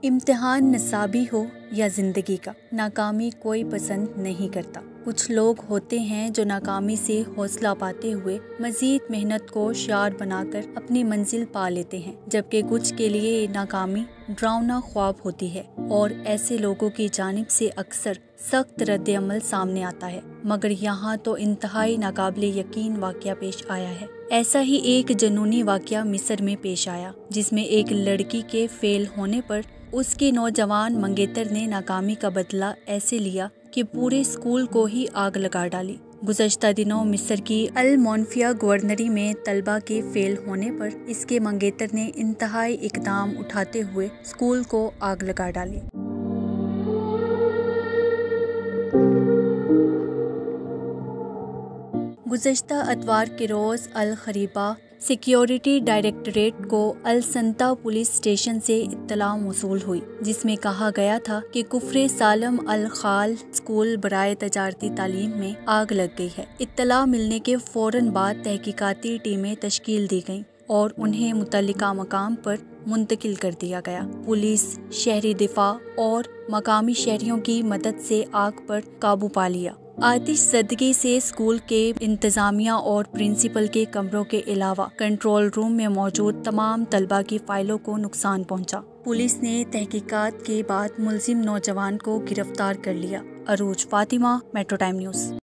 امتحان نصابی ہو یا زندگی کا، ناکامی کوئی پسند نہیں کرتا۔ کچھ لوگ ہوتے ہیں جو ناکامی سے حوصلہ پاتے ہوئے مزید محنت کو شعار بنا کر اپنی منزل پا لیتے ہیں، جبکہ کچھ کے لیے یہ ناکامی ڈراؤنا خواب ہوتی ہے اور ایسے لوگوں کی جانب سے اکثر سخت رد عمل سامنے آتا ہے۔ مگر یہاں تو انتہائی ناقابل یقین واقعہ پیش آیا ہے۔ ایسا ہی ایک جنونی واقعہ مصر میں پیش آیا، جس میں ایک لڑکی کے فیل ہونے پر اس کے نوجوان منگیتر نے ناکامی کا بدلہ ایسے لیا کہ پورے اسکول کو ہی آگ لگا ڈالی۔ گزشتہ دنوں مصر کی المنوفیہ گورنری میں طلبہ کے فیل ہونے پر اس کے منگیتر نے انتہائی اقدام اٹھاتے ہوئے اسکول کو آگ لگا ڈالی۔ گزشتہ اتوار کے روز الخریبہ سیکیورٹی ڈائریکٹوریٹ کو السنتا پولیس اسٹیشن سے اطلاع موصول ہوئی، جس میں کہا گیا تھا کہ کفر سالم الخال اسکول برائے تجارتی تعلیم میں آگ لگ گئی ہے۔ اطلاع ملنے کے فوراً بعد تحقیقاتی ٹیمیں تشکیل دی گئیں اور انہیں متعلقہ مقام پر منتقل کر دیا گیا۔ پولیس، شہری دفاع اور مقامی شہریوں کی مدد سے آگ پر قابو پا لیا۔ آتش زدگی سے اسکول کے انتظامیہ اور پرنسپل کے کمروں کے علاوہ کنٹرول روم میں موجود تمام طلبہ کی فائلوں کو نقصان پہنچا۔ پولیس نے تحقیقات کے بعد ملزم نوجوان کو گرفتار کر لیا۔ عروج فاطمہ، میٹرو ٹائم نیوز۔